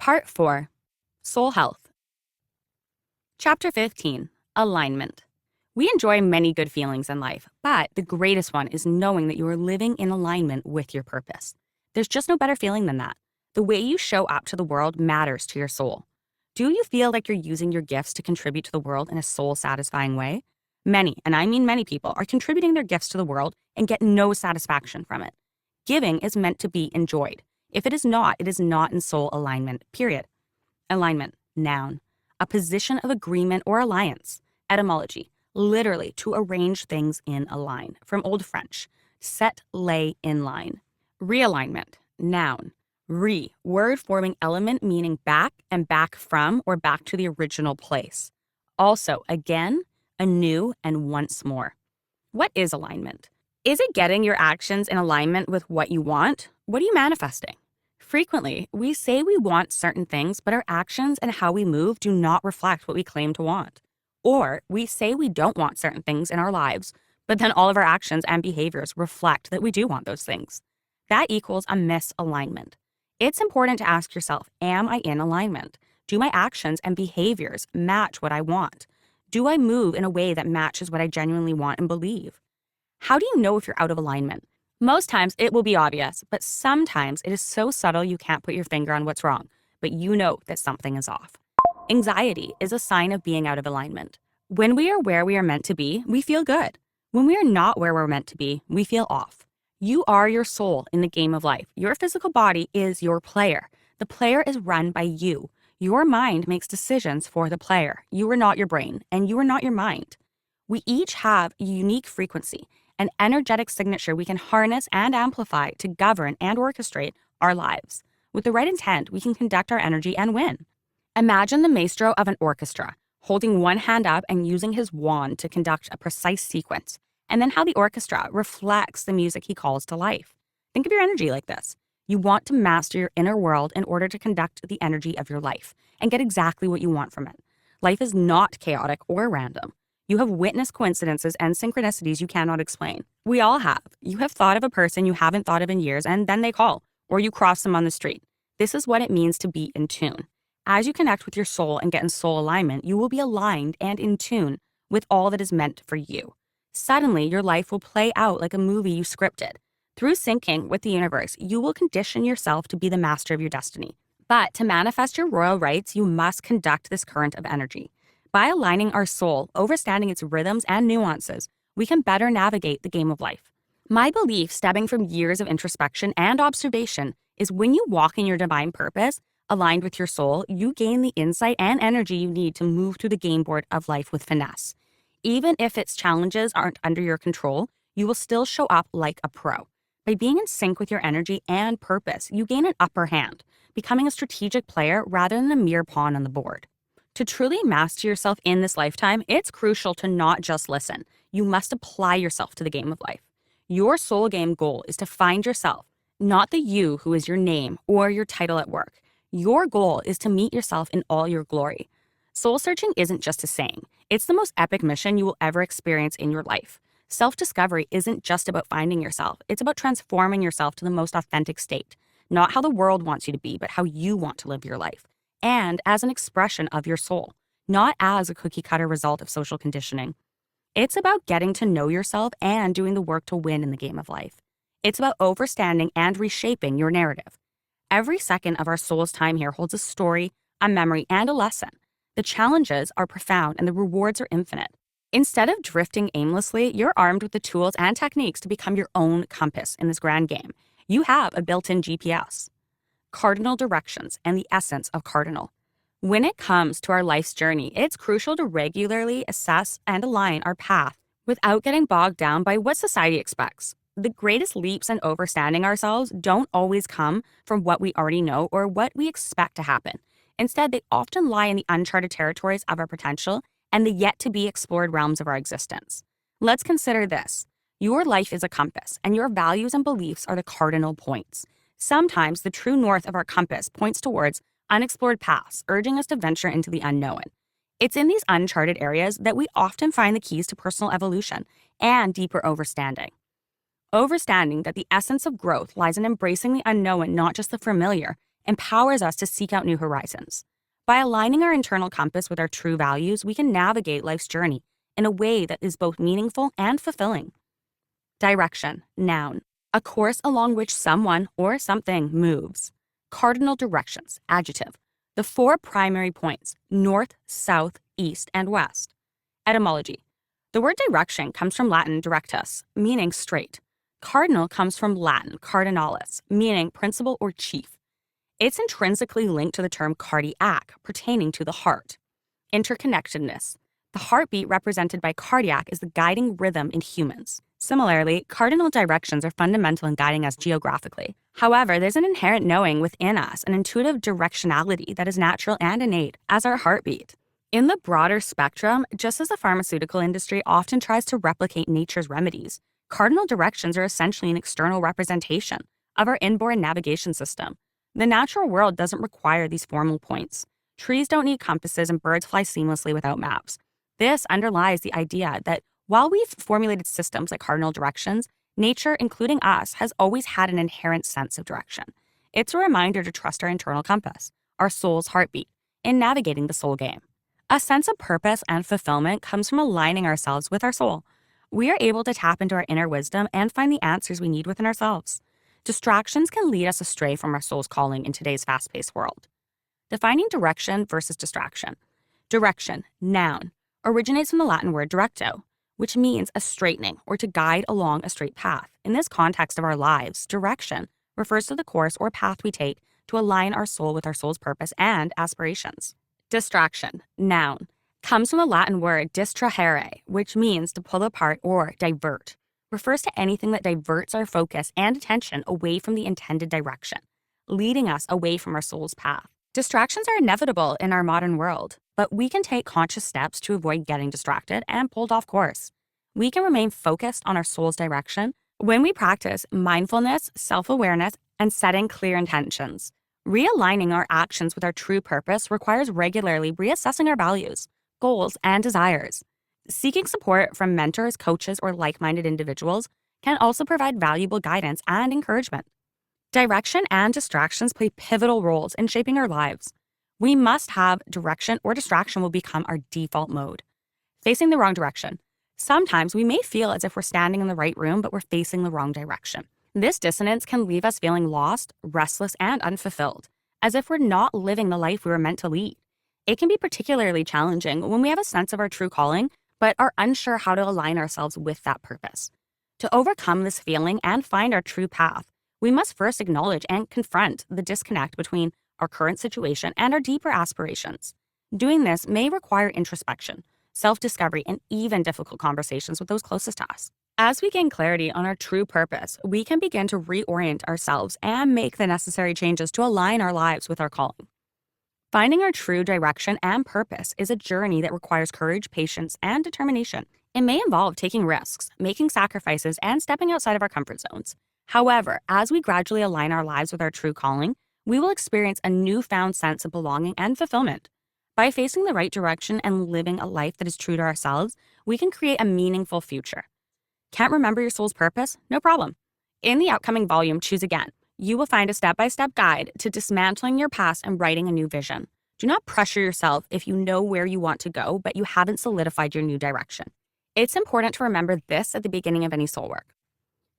Part 4. Soul Health. Chapter 15. Alignment. We enjoy many good feelings in life, but the greatest one is knowing that you are living in alignment with your purpose. There's just no better feeling than that. The way you show up to the world matters to your soul. Do you feel like you're using your gifts to contribute to the world in a soul-satisfying way? Many, and I mean many people, are contributing their gifts to the world and get no satisfaction from it. Giving is meant to be enjoyed. If it is not in soul alignment, period. Alignment, noun. A position of agreement or alliance. Etymology, literally to arrange things in a line. From Old French, set, lay in line. Realignment, noun. Re, word forming element meaning back and back from or back to the original place. Also, again, anew, and once more. What is alignment? Is it getting your actions in alignment with what you want? What are you manifesting? Frequently, we say we want certain things, but our actions and how we move do not reflect what we claim to want. Or we say we don't want certain things in our lives, but then all of our actions and behaviors reflect that we do want those things. That equals a misalignment. It's important to ask yourself, am I in alignment? Do my actions and behaviors match what I want? Do I move in a way that matches what I genuinely want and believe? How do you know if you're out of alignment? Most times it will be obvious, but sometimes it is so subtle you can't put your finger on what's wrong, but you know that something is off. Anxiety is a sign of being out of alignment. When we are where we are meant to be, we feel good. When we are not where we're meant to be, we feel off. You are your soul in the game of life. Your physical body is your player. The player is run by you. Your mind makes decisions for the player. You are not your brain, and you are not your mind. We each have a unique frequency, an energetic signature we can harness and amplify to govern and orchestrate our lives. With the right intent, we can conduct our energy and win. Imagine the maestro of an orchestra, holding one hand up and using his wand to conduct a precise sequence, and then how the orchestra reflects the music he calls to life. Think of your energy like this. You want to master your inner world in order to conduct the energy of your life and get exactly what you want from it. Life is not chaotic or random. You have witnessed coincidences and synchronicities you cannot explain. We all have. You have thought of a person you haven't thought of in years and then they call, or you cross them on the street. This is what it means to be in tune. As you connect with your soul and get in soul alignment, you will be aligned and in tune with all that is meant for you. Suddenly, your life will play out like a movie you scripted. Through syncing with the universe, you will condition yourself to be the master of your destiny. But to manifest your royal rights, you must conduct this current of energy. By aligning our soul, understanding its rhythms and nuances, we can better navigate the game of life. My belief, stemming from years of introspection and observation, is when you walk in your divine purpose, aligned with your soul, you gain the insight and energy you need to move through the game board of life with finesse. Even if its challenges aren't under your control, you will still show up like a pro. By being in sync with your energy and purpose, you gain an upper hand, becoming a strategic player rather than a mere pawn on the board. To truly master yourself in this lifetime, it's crucial to not just listen. You must apply yourself to the game of life. Your soul game goal is to find yourself, not the you who is your name or your title at work. Your goal is to meet yourself in all your glory. Soul searching isn't just a saying. It's the most epic mission you will ever experience in your life. Self-discovery isn't just about finding yourself. It's about transforming yourself to the most authentic state. Not how the world wants you to be, but how you want to live your life. And as an expression of your soul, not as a cookie-cutter result of social conditioning. It's about getting to know yourself and doing the work to win in the game of life. It's about understanding and reshaping your narrative. Every second of our soul's time here holds a story, a memory, and a lesson. The challenges are profound and the rewards are infinite. Instead of drifting aimlessly, you're armed with the tools and techniques to become your own compass in this grand game. You have a built-in GPS. Cardinal directions and the essence of cardinal. When it comes to our life's journey, it's crucial to regularly assess and align our path without getting bogged down by what society expects. The greatest leaps in understanding ourselves don't always come from what we already know or what we expect to happen. Instead, they often lie in the uncharted territories of our potential and the yet-to-be-explored realms of our existence. Let's consider this. Your life is a compass, and your values and beliefs are the cardinal points. Sometimes the true north of our compass points towards unexplored paths, urging us to venture into the unknown. It's in these uncharted areas that we often find the keys to personal evolution and deeper understanding. Understanding that the essence of growth lies in embracing the unknown, not just the familiar, empowers us to seek out new horizons. By aligning our internal compass with our true values, we can navigate life's journey in a way that is both meaningful and fulfilling. Direction, noun, a course along which someone or something moves. Cardinal directions, adjective, the 4 primary points, north, south, east, and west. Etymology, the word direction comes from Latin directus, meaning straight. Cardinal comes from Latin cardinalis, meaning principal or chief. It's intrinsically linked to the term cardiac, pertaining to the heart. Interconnectedness, the heartbeat represented by cardiac is the guiding rhythm in humans. Similarly, cardinal directions are fundamental in guiding us geographically. However, there's an inherent knowing within us, an intuitive directionality that is natural and innate as our heartbeat. In the broader spectrum, just as the pharmaceutical industry often tries to replicate nature's remedies, cardinal directions are essentially an external representation of our inborn navigation system. The natural world doesn't require these formal points. Trees don't need compasses and birds fly seamlessly without maps. This underlies the idea that while we've formulated systems like cardinal directions, nature, including us, has always had an inherent sense of direction. It's a reminder to trust our internal compass, our soul's heartbeat, in navigating the soul game. A sense of purpose and fulfillment comes from aligning ourselves with our soul. We are able to tap into our inner wisdom and find the answers we need within ourselves. Distractions can lead us astray from our soul's calling in today's fast-paced world. Defining direction versus distraction. Direction, noun, originates from the Latin word directo, which means a straightening or to guide along a straight path. In this context of our lives, direction refers to the course or path we take to align our soul with our soul's purpose and aspirations. Distraction, noun, comes from the Latin word distrahere, which means to pull apart or divert. Refers to anything that diverts our focus and attention away from the intended direction, leading us away from our soul's path. Distractions are inevitable in our modern world, but we can take conscious steps to avoid getting distracted and pulled off course. We can remain focused on our soul's direction when we practice mindfulness, self-awareness, and setting clear intentions. Realigning our actions with our true purpose requires regularly reassessing our values, goals, and desires. Seeking support from mentors, coaches, or like-minded individuals can also provide valuable guidance and encouragement. Direction and distractions play pivotal roles in shaping our lives. We must have direction or distraction will become our default mode. Facing the wrong direction. Sometimes we may feel as if we're standing in the right room, but we're facing the wrong direction. This dissonance can leave us feeling lost, restless, and unfulfilled, as if we're not living the life we were meant to lead. It can be particularly challenging when we have a sense of our true calling, but are unsure how to align ourselves with that purpose. To overcome this feeling and find our true path, we must first acknowledge and confront the disconnect between our current situation and our deeper aspirations. Doing this may require introspection, self-discovery, and even difficult conversations with those closest to us. As we gain clarity on our true purpose, we can begin to reorient ourselves and make the necessary changes to align our lives with our calling. Finding our true direction and purpose is a journey that requires courage, patience, and determination. It may involve taking risks, making sacrifices, and stepping outside of our comfort zones. However, as we gradually align our lives with our true calling, we will experience a newfound sense of belonging and fulfillment. By facing the right direction and living a life that is true to ourselves, we can create a meaningful future. Can't remember your soul's purpose? No problem. In the upcoming volume, Choose Again, you will find a step-by-step guide to dismantling your past and writing a new vision. Do not pressure yourself if you know where you want to go, but you haven't solidified your new direction. It's important to remember this at the beginning of any soul work.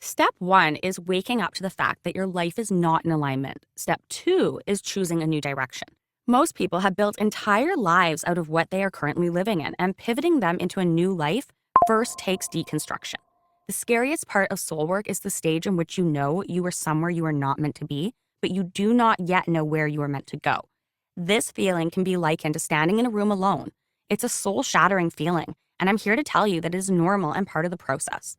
Step 1 is waking up to the fact that your life is not in alignment. Step 2 is choosing a new direction. Most people have built entire lives out of what they are currently living in, and pivoting them into a new life first takes deconstruction. The scariest part of soul work is the stage in which you know you are somewhere you are not meant to be, but you do not yet know where you are meant to go. This feeling can be likened to standing in a room alone. It's a soul-shattering feeling, and I'm here to tell you that it is normal and part of the process.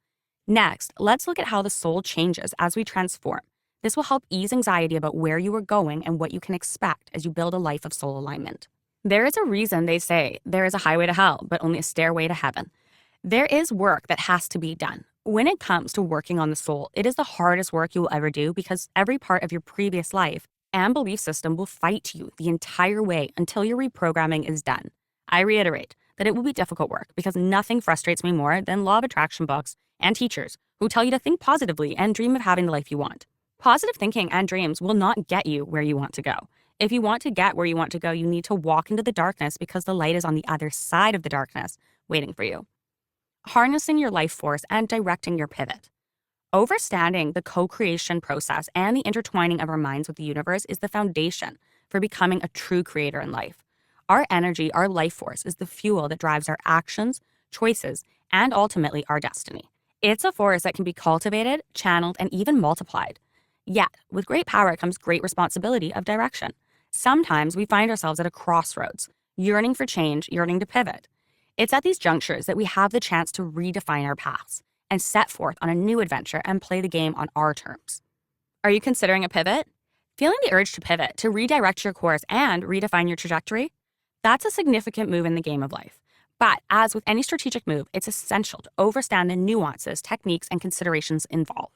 Next, let's look at how the soul changes as we transform. This will help ease anxiety about where you are going and what you can expect as you build a life of soul alignment. There is a reason they say there is a highway to hell, but only a stairway to heaven. There is work that has to be done. When it comes to working on the soul, it is the hardest work you will ever do because every part of your previous life and belief system will fight you the entire way until your reprogramming is done. I reiterate that it will be difficult work because nothing frustrates me more than law of attraction books and teachers who tell you to think positively and dream of having the life you want. Positive thinking and dreams will not get you where you want to go. If you want to get where you want to go, you need to walk into the darkness because the light is on the other side of the darkness waiting for you. Harnessing your life force and directing your pivot. Understanding the co-creation process and the intertwining of our minds with the universe is the foundation for becoming a true creator in life. Our energy, our life force, is the fuel that drives our actions, choices, and ultimately our destiny. It's a force that can be cultivated, channeled, and even multiplied. Yet, with great power comes great responsibility of direction. Sometimes we find ourselves at a crossroads, yearning for change, yearning to pivot. It's at these junctures that we have the chance to redefine our paths and set forth on a new adventure and play the game on our terms. Are you considering a pivot? Feeling the urge to pivot, to redirect your course and redefine your trajectory? That's a significant move in the game of life. But as with any strategic move, it's essential to understand the nuances, techniques, and considerations involved.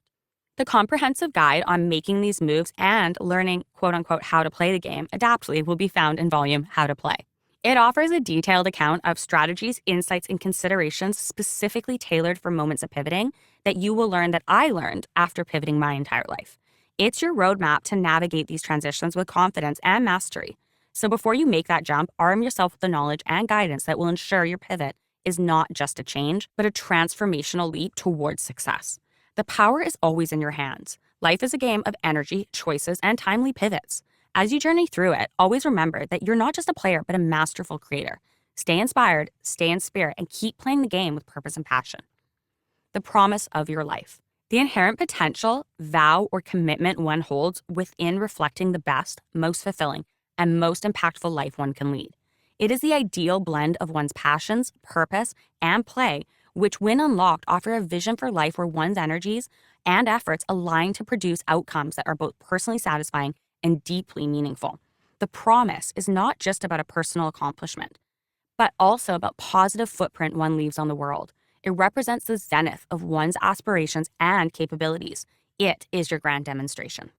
The comprehensive guide on making these moves and learning, quote unquote, how to play the game adaptively will be found in volume How to Play. It offers a detailed account of strategies, insights, and considerations specifically tailored for moments of pivoting that you will learn that I learned after pivoting my entire life. It's your roadmap to navigate these transitions with confidence and mastery. So before you make that jump, arm yourself with the knowledge and guidance that will ensure your pivot is not just a change, but a transformational leap towards success. The power is always in your hands. Life is a game of energy, choices, and timely pivots. As you journey through it, always remember that you're not just a player, but a masterful creator. Stay inspired, stay in spirit, and keep playing the game with purpose and passion. The promise of your life. The inherent potential, vow, or commitment one holds within reflecting the best, most fulfilling, and most impactful life one can lead. It is the ideal blend of one's passions, purpose, and play, which when unlocked offer a vision for life where one's energies and efforts align to produce outcomes that are both personally satisfying and deeply meaningful. The promise is not just about a personal accomplishment, but also about positive footprint one leaves on the world. It represents the zenith of one's aspirations and capabilities. It is your grand demonstration.